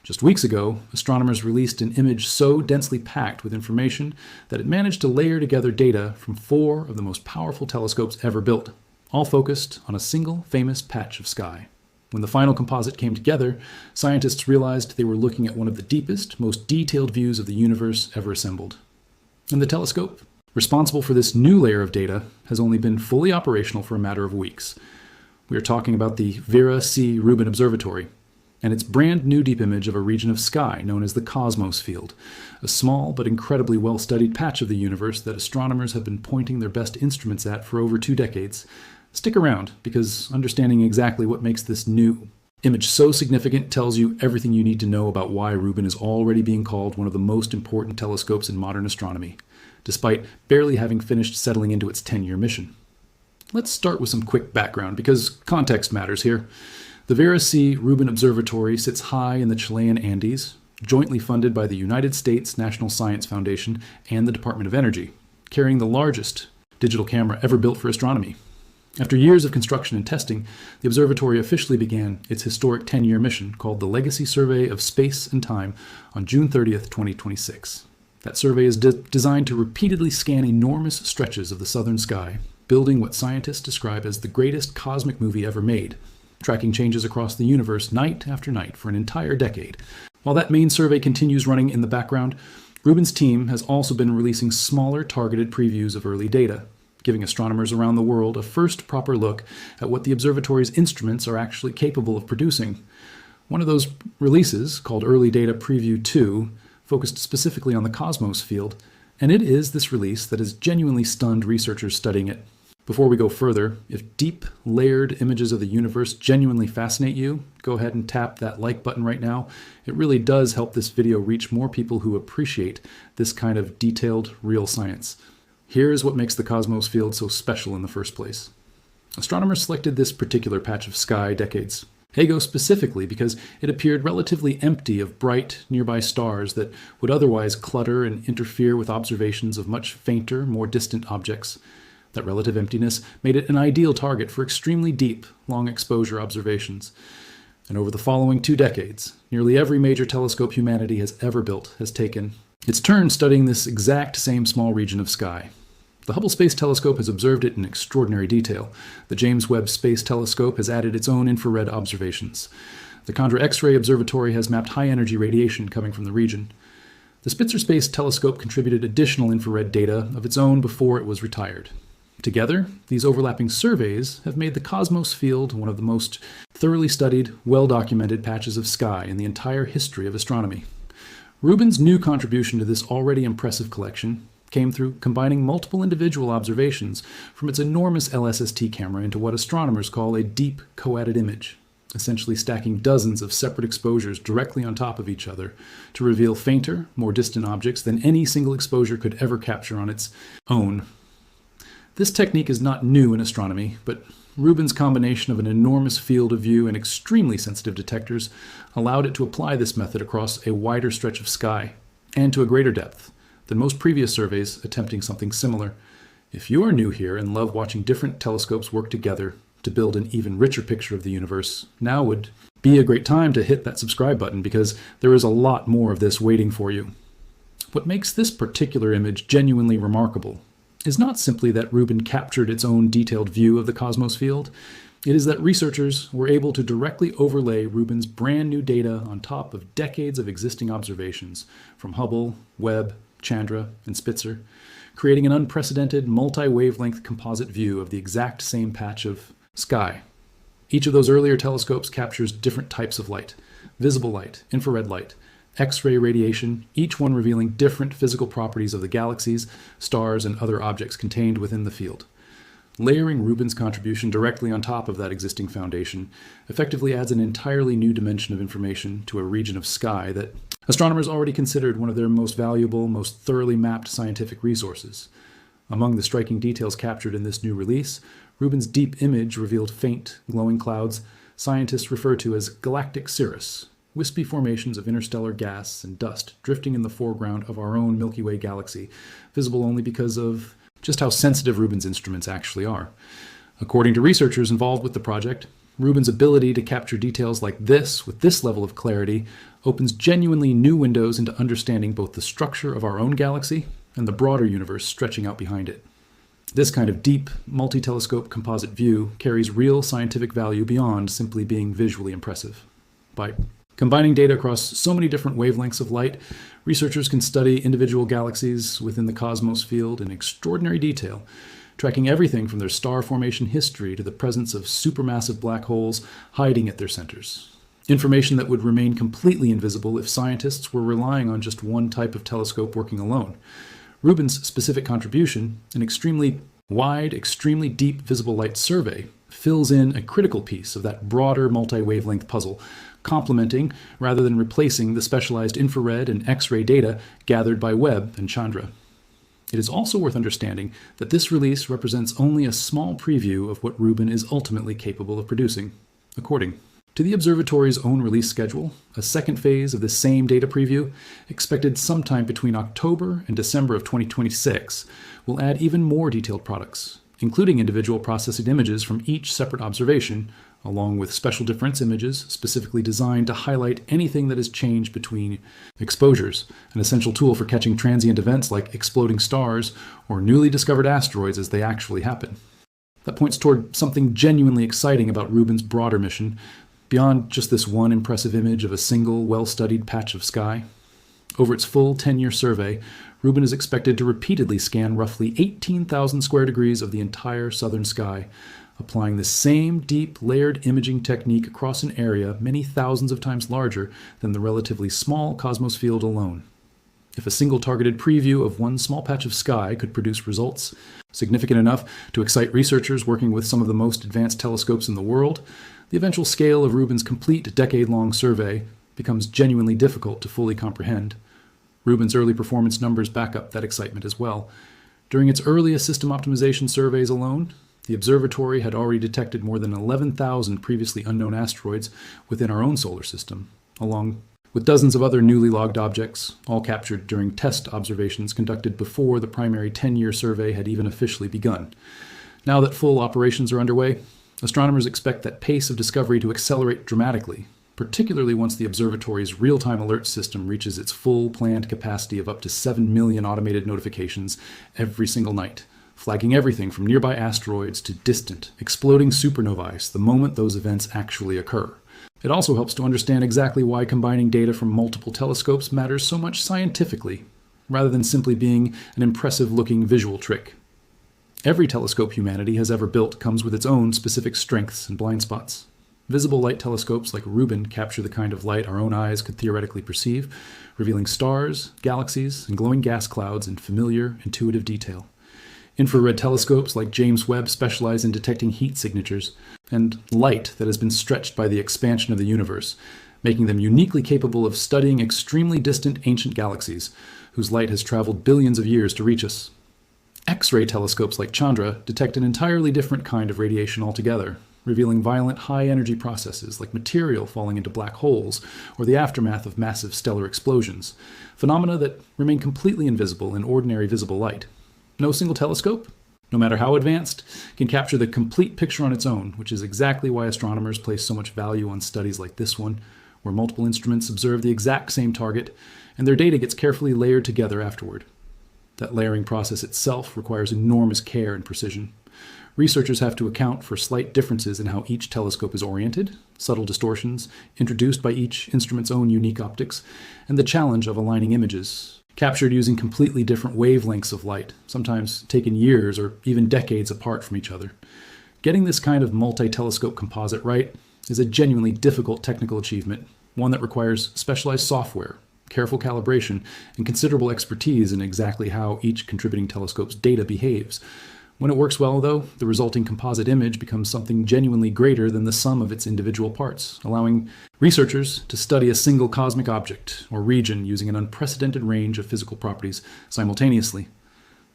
Just weeks ago, astronomers released an image so densely packed with information that it managed to layer together data from 4 of the most powerful telescopes ever built, all focused on a single famous patch of sky. When the final composite came together, scientists realized they were looking at one of the deepest, most detailed views of the universe ever assembled. And the telescope, responsible for this new layer of data, has only been fully operational for a matter of weeks. We are talking about the Vera C. Rubin Observatory and its brand new deep image of a region of sky known as the cosmos field, a small but incredibly well-studied patch of the universe that astronomers have been pointing their best instruments at for over 2 decades. Stick around, because understanding exactly what makes this new image so significant tells you everything you need to know about why Rubin is already being called one of the most important telescopes in modern astronomy, despite barely having finished settling into its 10-year mission. Let's start with some quick background, because context matters here. The Vera C. Rubin Observatory sits high in the Chilean Andes, jointly funded by the United States National Science Foundation and the Department of Energy, carrying the largest digital camera ever built for astronomy. After years of construction and testing, the observatory officially began its historic 10-year mission called the Legacy Survey of Space and Time on June 30th, 2026. That survey is designed to repeatedly scan enormous stretches of the southern sky, building what scientists describe as the greatest cosmic movie ever made, tracking changes across the universe night after night for an entire decade. While that main survey continues running in the background, Rubin's team has also been releasing smaller targeted previews of early data, giving astronomers around the world a first proper look at what the observatory's instruments are actually capable of producing. One of those releases, called Early Data Preview 2, focused specifically on the cosmos field, and it is this release that has genuinely stunned researchers studying it. Before we go further, if deep, layered images of the universe genuinely fascinate you, go ahead and tap that like button right now. It really does help this video reach more people who appreciate this kind of detailed, real science. Here's what makes the cosmos field so special in the first place. Astronomers selected this particular patch of sky decades ago specifically because it appeared relatively empty of bright, nearby stars that would otherwise clutter and interfere with observations of much fainter, more distant objects. That relative emptiness made it an ideal target for extremely deep, long-exposure observations. And over the following 2 decades, nearly every major telescope humanity has ever built has taken its turn studying this exact same small region of sky. The Hubble Space Telescope has observed it in extraordinary detail. The James Webb Space Telescope has added its own infrared observations. The Chandra X-ray Observatory has mapped high-energy radiation coming from the region. The Spitzer Space Telescope contributed additional infrared data of its own before it was retired. Together, these overlapping surveys have made the cosmos field one of the most thoroughly studied, well-documented patches of sky in the entire history of astronomy. Rubin's new contribution to this already impressive collection came through combining multiple individual observations from its enormous LSST camera into what astronomers call a deep co-added image, essentially stacking dozens of separate exposures directly on top of each other to reveal fainter, more distant objects than any single exposure could ever capture on its own. This technique is not new in astronomy, but Rubin's combination of an enormous field of view and extremely sensitive detectors allowed it to apply this method across a wider stretch of sky, and to a greater depth than most previous surveys attempting something similar. If you are new here and love watching different telescopes work together to build an even richer picture of the universe, now would be a great time to hit that subscribe button, because there is a lot more of this waiting for you. What makes this particular image genuinely remarkable is not simply that Rubin captured its own detailed view of the cosmos field. It is that researchers were able to directly overlay Rubin's brand new data on top of decades of existing observations from Hubble, Webb, Chandra, and Spitzer, creating an unprecedented multi-wavelength composite view of the exact same patch of sky. Each of those earlier telescopes captures different types of light: visible light, infrared light, X-ray radiation, each one revealing different physical properties of the galaxies, stars, and other objects contained within the field. Layering Rubin's contribution directly on top of that existing foundation effectively adds an entirely new dimension of information to a region of sky that astronomers already considered one of their most valuable, most thoroughly mapped scientific resources. Among the striking details captured in this new release, Rubin's deep image revealed faint, glowing clouds scientists refer to as galactic cirrus, wispy formations of interstellar gas and dust drifting in the foreground of our own Milky Way galaxy, visible only because of just how sensitive Rubin's instruments actually are. According to researchers involved with the project, Rubin's ability to capture details like this with this level of clarity opens genuinely new windows into understanding both the structure of our own galaxy and the broader universe stretching out behind it. This kind of deep, multi-telescope composite view carries real scientific value beyond simply being visually impressive. By combining data across so many different wavelengths of light, researchers can study individual galaxies within the cosmos field in extraordinary detail, tracking everything from their star formation history to the presence of supermassive black holes hiding at their centers. Information that would remain completely invisible if scientists were relying on just one type of telescope working alone. Rubin's specific contribution, an extremely wide, extremely deep visible light survey, fills in a critical piece of that broader multi-wavelength puzzle, complementing rather than replacing the specialized infrared and X-ray data gathered by Webb and Chandra. It is also worth understanding that this release represents only a small preview of what Rubin is ultimately capable of producing. According to the observatory's own release schedule, a second phase of the same data preview, expected sometime between October and December of 2026, will add even more detailed products, including individual processed images from each separate observation, along with special difference images specifically designed to highlight anything that has changed between exposures, an essential tool for catching transient events like exploding stars or newly discovered asteroids as they actually happen. That points toward something genuinely exciting about Rubin's broader mission, beyond just this one impressive image of a single, well-studied patch of sky. Over its full 10-year survey, Rubin is expected to repeatedly scan roughly 18,000 square degrees of the entire southern sky, applying the same deep, layered imaging technique across an area many thousands of times larger than the relatively small cosmos field alone. If a single targeted preview of one small patch of sky could produce results significant enough to excite researchers working with some of the most advanced telescopes in the world, the eventual scale of Rubin's complete decade-long survey becomes genuinely difficult to fully comprehend. Rubin's early performance numbers back up that excitement as well. During its earliest system optimization surveys alone, the observatory had already detected more than 11,000 previously unknown asteroids within our own solar system, along with dozens of other newly logged objects, all captured during test observations conducted before the primary 10-year survey had even officially begun. Now that full operations are underway, astronomers expect that pace of discovery to accelerate dramatically, particularly once the observatory's real-time alert system reaches its full planned capacity of up to 7 million automated notifications every single night, flagging everything from nearby asteroids to distant, exploding supernovae the moment those events actually occur. It also helps to understand exactly why combining data from multiple telescopes matters so much scientifically, rather than simply being an impressive-looking visual trick. Every telescope humanity has ever built comes with its own specific strengths and blind spots. Visible light telescopes like Rubin capture the kind of light our own eyes could theoretically perceive, revealing stars, galaxies, and glowing gas clouds in familiar, intuitive detail. Infrared telescopes like James Webb specialize in detecting heat signatures and light that has been stretched by the expansion of the universe, making them uniquely capable of studying extremely distant ancient galaxies, whose light has traveled billions of years to reach us. X-ray telescopes like Chandra detect an entirely different kind of radiation altogether, revealing violent high-energy processes like material falling into black holes or the aftermath of massive stellar explosions, phenomena that remain completely invisible in ordinary visible light. No single telescope, no matter how advanced, can capture the complete picture on its own, which is exactly why astronomers place so much value on studies like this one, where multiple instruments observe the exact same target, and their data gets carefully layered together afterward. That layering process itself requires enormous care and precision. Researchers have to account for slight differences in how each telescope is oriented, subtle distortions introduced by each instrument's own unique optics, and the challenge of aligning images, captured using completely different wavelengths of light, sometimes taken years or even decades apart from each other. Getting this kind of multi-telescope composite right is a genuinely difficult technical achievement, one that requires specialized software, careful calibration, and considerable expertise in exactly how each contributing telescope's data behaves. When it works well, though, the resulting composite image becomes something genuinely greater than the sum of its individual parts, allowing researchers to study a single cosmic object or region using an unprecedented range of physical properties simultaneously.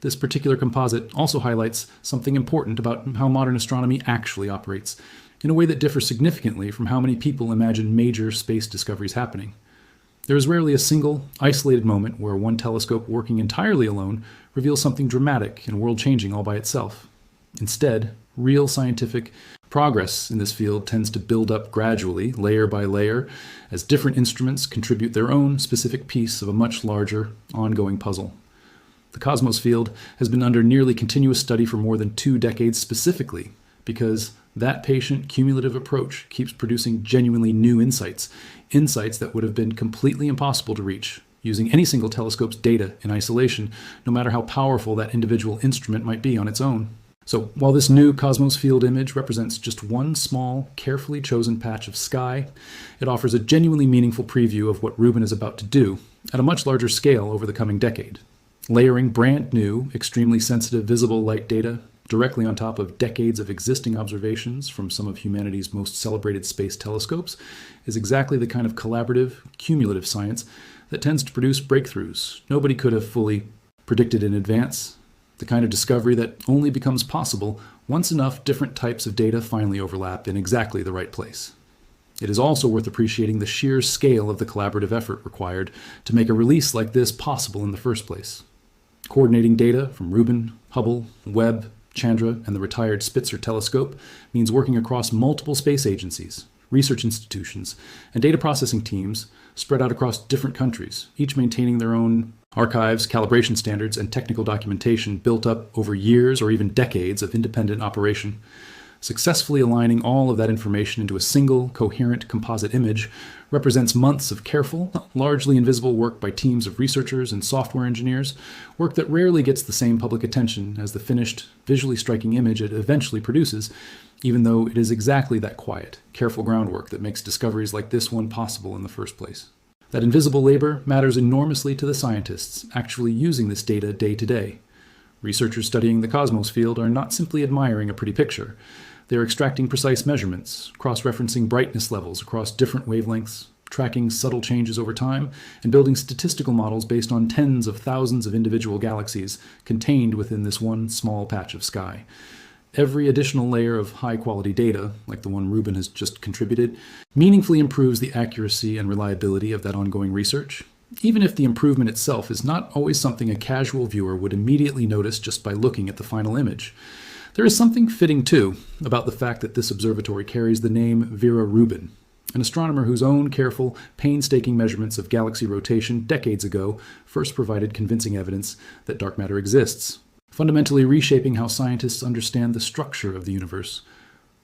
This particular composite also highlights something important about how modern astronomy actually operates, in a way that differs significantly from how many people imagine major space discoveries happening. There is rarely a single, isolated moment where one telescope working entirely alone reveals something dramatic and world-changing all by itself. Instead, real scientific Progress in this field tends to build up gradually, layer by layer, as different instruments contribute their own specific piece of a much larger, ongoing puzzle. The cosmos field has been under nearly continuous study for more than 2 decades specifically because that patient, cumulative approach keeps producing genuinely new insights that would have been completely impossible to reach using any single telescope's data in isolation, no matter how powerful that individual instrument might be on its own. So while this new cosmos field image represents just one small, carefully chosen patch of sky, it offers a genuinely meaningful preview of what Rubin is about to do at a much larger scale over the coming decade. Layering brand new, extremely sensitive visible light data directly on top of decades of existing observations from some of humanity's most celebrated space telescopes is exactly the kind of collaborative, cumulative science that tends to produce breakthroughs nobody could have fully predicted in advance, the kind of discovery that only becomes possible once enough different types of data finally overlap in exactly the right place. It is also worth appreciating the sheer scale of the collaborative effort required to make a release like this possible in the first place. Coordinating data from Rubin, Hubble, Webb, Chandra, and the retired Spitzer telescope means working across multiple space agencies, research institutions, and data processing teams spread out across different countries, each maintaining their own archives, calibration standards, and technical documentation built up over years or even decades of independent operation. Successfully aligning all of that information into a single, coherent composite image represents months of careful, largely invisible work by teams of researchers and software engineers, work that rarely gets the same public attention as the finished, visually striking image it eventually produces, even though it is exactly that quiet, careful groundwork that makes discoveries like this one possible in the first place. That invisible labor matters enormously to the scientists actually using this data day to day. Researchers studying the cosmos field are not simply admiring a pretty picture. They're extracting precise measurements, cross-referencing brightness levels across different wavelengths, tracking subtle changes over time, and building statistical models based on tens of thousands of individual galaxies contained within this one small patch of sky. Every additional layer of high-quality data, like the one Rubin has just contributed, meaningfully improves the accuracy and reliability of that ongoing research, even if the improvement itself is not always something a casual viewer would immediately notice just by looking at the final image. There is something fitting, too, about the fact that this observatory carries the name Vera Rubin, an astronomer whose own careful, painstaking measurements of galaxy rotation decades ago first provided convincing evidence that dark matter exists, fundamentally reshaping how scientists understand the structure of the universe.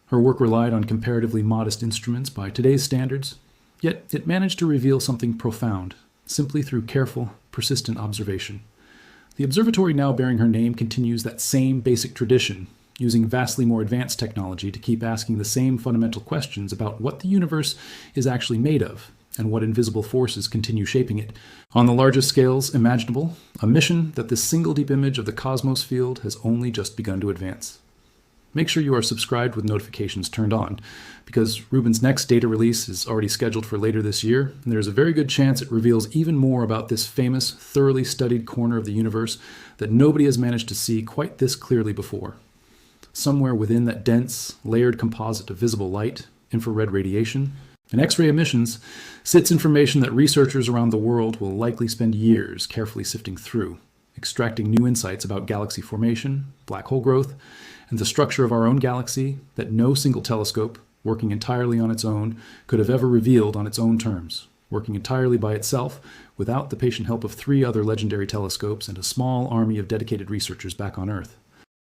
Her work relied on comparatively modest instruments by today's standards, yet it managed to reveal something profound, simply through careful, persistent observation. The observatory now bearing her name continues that same basic tradition, using vastly more advanced technology to keep asking the same fundamental questions about what the universe is actually made of and what invisible forces continue shaping it. On the largest scales imaginable, a mission that this single deep image of the cosmos field has only just begun to advance. Make sure you are subscribed with notifications turned on, because Rubin's next data release is already scheduled for later this year, and there's a very good chance it reveals even more about this famous, thoroughly studied corner of the universe that nobody has managed to see quite this clearly before. Somewhere within that dense, layered composite of visible light, infrared radiation, and X-ray emissions sits information that researchers around the world will likely spend years carefully sifting through, extracting new insights about galaxy formation, black hole growth, and the structure of our own galaxy that no single telescope, working entirely on its own, could have ever revealed on its own terms, working entirely by itself without the patient help of 3 other legendary telescopes and a small army of dedicated researchers back on Earth.